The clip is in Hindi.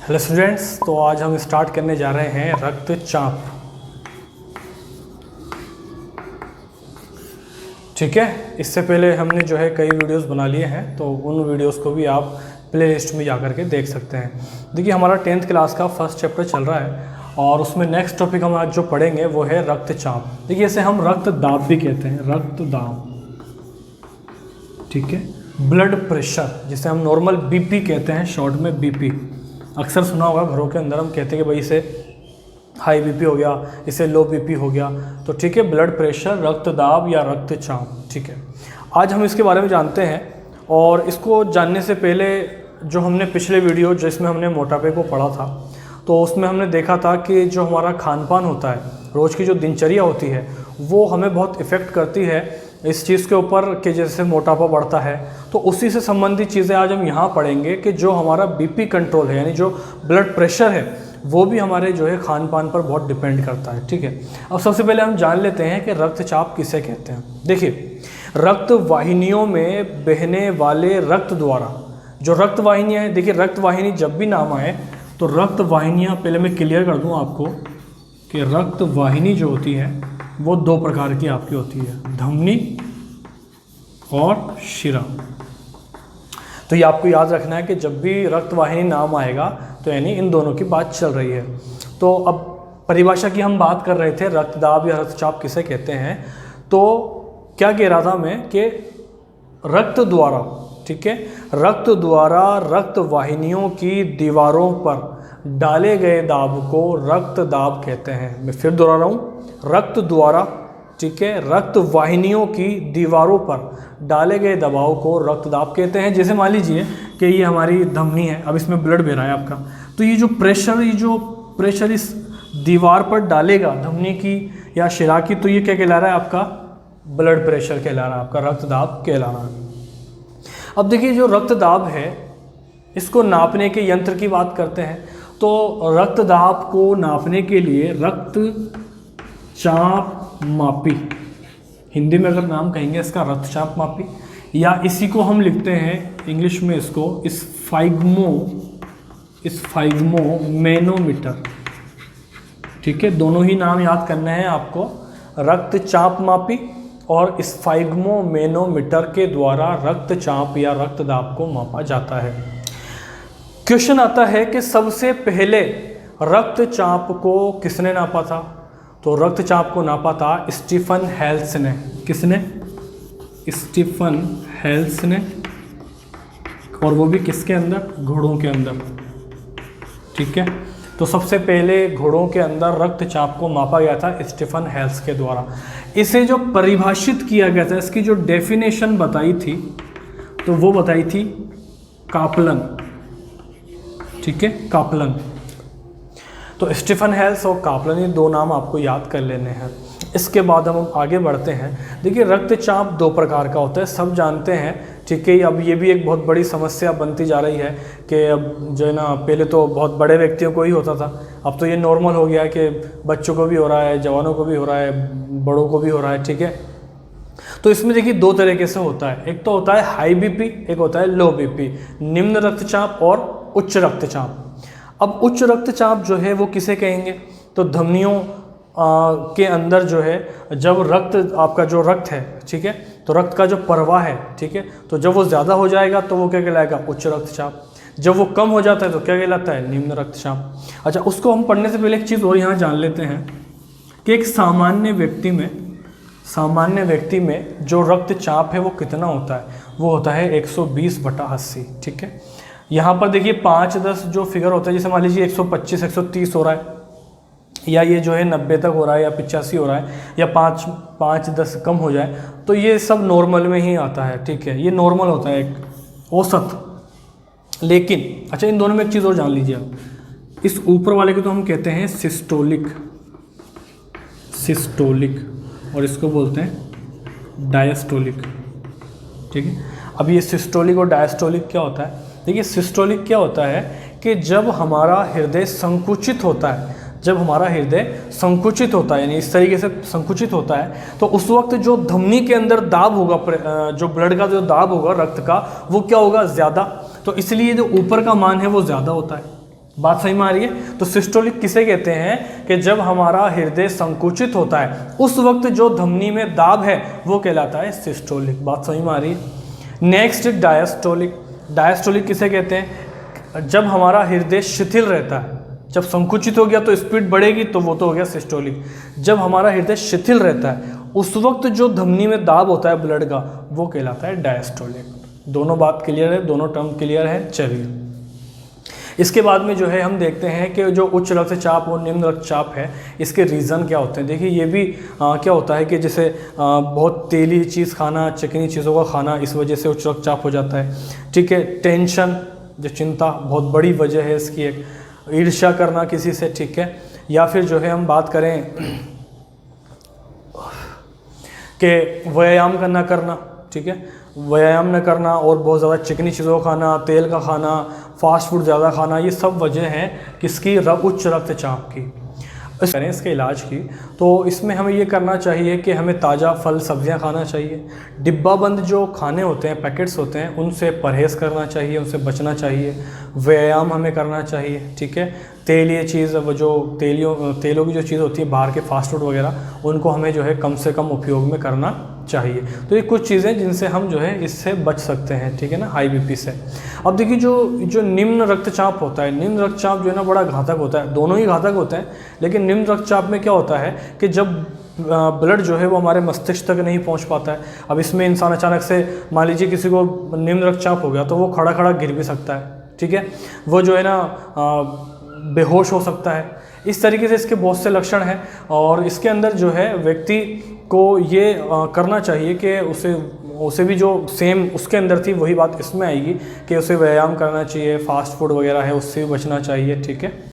हेलो स्टूडेंट्स, तो आज हम स्टार्ट करने जा रहे हैं रक्तचाप। ठीक है, इससे पहले हमने जो है कई वीडियोस बना लिए हैं, तो उन वीडियोस को भी आप प्ले लिस्ट में जा कर के देख सकते हैं। देखिए, हमारा 10th क्लास का फर्स्ट चैप्टर चल रहा है और उसमें नेक्स्ट टॉपिक हम आज जो पढ़ेंगे वो है रक्तचाप। देखिए, इसे हम रक्तदाब भी कहते हैं, रक्तदाब। ठीक है, ब्लड प्रेशर, जिसे हम नॉर्मल बीपी कहते हैं, शॉर्ट में बीपी। अक्सर सुना होगा घरों के अंदर हम कहते हैं कि भाई इसे हाई बीपी हो गया, इसे लो बीपी हो गया। तो ठीक है, ब्लड प्रेशर, रक्तदाब या रक्तचाप। ठीक है, आज हम इसके बारे में जानते हैं। और इसको जानने से पहले जो हमने पिछले वीडियो जिसमें हमने मोटापे को पढ़ा था, तो उसमें हमने देखा था कि जो हमारा खान पान होता है, रोज़ की जो दिनचर्या होती है, वो हमें बहुत इफ़ेक्ट करती है इस चीज़ के ऊपर कि जैसे मोटापा बढ़ता है। तो उसी से संबंधित चीज़ें आज हम यहाँ पढ़ेंगे कि जो हमारा बीपी कंट्रोल है, यानी जो ब्लड प्रेशर है, वो भी हमारे जो है खान पान पर बहुत डिपेंड करता है। ठीक है, अब सबसे पहले हम जान लेते हैं कि रक्तचाप किसे कहते हैं। देखिए, रक्त वाहिनियों में बहने वाले रक्त द्वारा, जो रक्त वाहिनियाँ हैं, देखिए रक्त वाहिनी जब भी नाम आए तो रक्त वाहिनियाँ, पहले मैं क्लियर कर दूँ आपको कि रक्त वाहिनी जो होती है वो दो प्रकार की आपकी होती है, धमनी और शिरा। तो ये आपको याद रखना है कि जब भी रक्त वाहिनी नाम आएगा तो यानी इन दोनों की बात चल रही है। तो अब परिभाषा की हम बात कर रहे थे, रक्तदाब या रक्तचाप किसे कहते हैं। तो क्या कह रहा था मैं कि रक्त द्वारा, ठीक है, रक्त द्वारा रक्त वाहिनियों की दीवारों पर डाले गए दाब को रक्तदाब कहते हैं। मैं फिर दोहरा रहा हूँ, रक्त द्वारा, ठीक है, रक्त वाहिनियों की दीवारों पर डाले गए दबाव को रक्तदाब कहते हैं। जैसे मान लीजिए कि ये हमारी धमनी है, अब इसमें ब्लड बह रहा है आपका, तो ये जो प्रेशर इस दीवार पर डालेगा धमनी की या शिरा की, तो ये क्या कहला रहा है आपका, ब्लड प्रेशर कहला रहा है, आपका रक्तदाब कहला रहा है। अब देखिए, जो रक्तदाब है इसको नापने के यंत्र की बात करते हैं। तो रक्तदाब को नापने के लिए रक्तचाप मापी, हिंदी में अगर नाम कहेंगे इसका रक्तचाप मापी, या इसी को हम लिखते हैं इंग्लिश में इसको स्फाइग्मो मैनोमीटर। ठीक है, दोनों ही नाम याद करने हैं आपको, रक्तचाप मापी और स्फाइग्मो मैनोमीटर के द्वारा रक्तचाप या रक्तदाब को मापा जाता है। क्वेश्चन आता है कि सबसे पहले रक्तचाप को किसने नापा था। तो रक्तचाप को नापा था स्टीफन हेल्स ने। किसने? स्टीफन हेल्स ने। और वो भी किसके अंदर? घोड़ों के अंदर। ठीक है, तो सबसे पहले घोड़ों के अंदर रक्तचाप को मापा गया था स्टीफन हेल्स के द्वारा। इसे जो परिभाषित किया गया था, इसकी जो डेफिनेशन बताई थी, तो वो बताई थी कापलन। ठीक है, कापलन। तो स्टीफन हेल्स और कापलन, ये दो नाम आपको याद कर लेने हैं। इसके बाद हम आगे बढ़ते हैं। देखिए, रक्तचाप दो प्रकार का होता है, सब जानते हैं। ठीक है, अब ये भी एक बहुत बड़ी समस्या बनती जा रही है कि अब जो है ना, पहले तो बहुत बड़े व्यक्तियों को ही होता था, अब तो ये नॉर्मल हो गया है कि बच्चों को भी हो रहा है, जवानों को भी हो रहा है, बड़ों को भी हो रहा है। ठीक है, तो इसमें देखिए दो तरीके से होता है, एक तो होता है हाई बीपी, एक होता है लो बीपी, निम्न रक्तचाप और उच्च रक्तचाप। अब उच्च रक्तचाप जो है वो किसे कहेंगे, तो धमनियों के अंदर जो है, जब रक्त आपका जो रक्त है, ठीक है, तो रक्त का जो प्रवाह है, ठीक है, तो जब वो ज़्यादा हो जाएगा तो वो क्या कहलाएगा, उच्च रक्तचाप। जब वो कम हो जाता है तो क्या कहलाता है, निम्न रक्तचाप। अच्छा, उसको हम पढ़ने से पहले एक चीज़ और यहाँ जान लेते हैं कि एक सामान्य व्यक्ति में जो रक्तचाप है वो कितना होता है, वो होता है 120/80। ठीक है, यहाँ पर देखिए 5-10 जो फिगर होता है, जैसे मान लीजिए 125-130 हो रहा है, या ये जो है 90 तक हो रहा है, या 85 हो रहा है, या 5-10 कम हो जाए, तो ये सब नॉर्मल में ही आता है। ठीक है, ये नॉर्मल होता है, एक औसत। लेकिन अच्छा, इन दोनों में एक चीज़ और जान लीजिए आप, इस ऊपर वाले को तो हम कहते हैं सिस्टोलिक, और इसको बोलते हैं डायस्टोलिक। ठीक है, अब ये सिस्टोलिक और डायस्टोलिक क्या होता है। देखिए, सिस्टोलिक क्या होता है कि जब हमारा हृदय संकुचित होता है, यानी इस तरीके से संकुचित होता है, तो उस वक्त जो धमनी के अंदर दाब होगा, जो ब्लड का जो दाब होगा रक्त का, वो क्या होगा, ज़्यादा। तो इसलिए जो ऊपर का मान है वो ज़्यादा होता है। बात सही में आ रही है। तो सिस्टोलिक किसे कहते हैं कि जब हमारा हृदय संकुचित होता है उस वक्त जो धमनी में दाब है वो कहलाता है सिस्टोलिक। बात सही में आ रही है। Next diastolic. डायस्टोलिक किसे कहते हैं? जब हमारा हृदय शिथिल रहता है, जब संकुचित हो गया तो स्पीड बढ़ेगी, तो वो तो हो गया सिस्टोलिक। जब हमारा हृदय शिथिल रहता है उस वक्त जो धमनी में दाब होता है ब्लड का वो कहलाता है डायस्टोलिक। दोनों बात क्लियर है, दोनों टर्म क्लियर है। चलिए इसके बाद में जो है हम देखते हैं कि जो उच्च रक्तचाप और निम्न रक्तचाप है इसके रीज़न क्या होते हैं। देखिए ये भी क्या होता है कि जैसे बहुत तेली चीज़ खाना, चिकनी चीज़ों का खाना, इस वजह से उच्च रक्तचाप हो जाता है। ठीक है, टेंशन, जो चिंता बहुत बड़ी वजह है इसकी एक। ईर्ष्या करना किसी से, ठीक है, या फिर जो है हम बात करें कि व्यायाम करना करना, ठीक है, व्यायाम न करना और बहुत ज़्यादा चिकनी चीज़ों का खाना, तेल का खाना, फास्ट फूड ज़्यादा खाना, ये सब वजह हैं किसकी? उच्च रक्तचाप की। करें इसके इलाज की तो इसमें हमें ये करना चाहिए कि हमें ताज़ा फल सब्जियां खाना चाहिए। डिब्बाबंद जो खाने होते हैं, पैकेट्स होते हैं, उनसे परहेज़ करना चाहिए, उनसे बचना चाहिए। व्यायाम हमें करना चाहिए, ठीक है। तेलीय चीज़, वो जो तेलों की जो चीज़ होती है बाहर के फास्ट फूड वगैरह, उनको हमें जो है कम से कम उपयोग में करना चाहिए। तो ये कुछ चीज़ें जिनसे हम जो है इससे बच सकते हैं, ठीक है ना, हाई बीपी से। अब देखिए जो निम्न रक्तचाप होता है, निम्न रक्तचाप जो है ना बड़ा घातक होता है। दोनों ही घातक होते हैं, लेकिन निम्न रक्तचाप में क्या होता है कि जब ब्लड जो है वो हमारे मस्तिष्क तक नहीं पहुंच पाता है। अब इसमें इंसान अचानक से, मान लीजिए किसी को निम्न रक्तचाप हो गया तो वो खड़ा खड़ा गिर भी सकता है, ठीक है, वो जो है ना बेहोश हो सकता है। इस तरीके से इसके बहुत से लक्षण हैं और इसके अंदर जो है व्यक्ति को ये करना चाहिए कि उसे भी जो सेम उसके अंदर थी वही बात इसमें आएगी कि उसे व्यायाम करना चाहिए, फास्ट फूड वगैरह है उससे भी बचना चाहिए, ठीक है।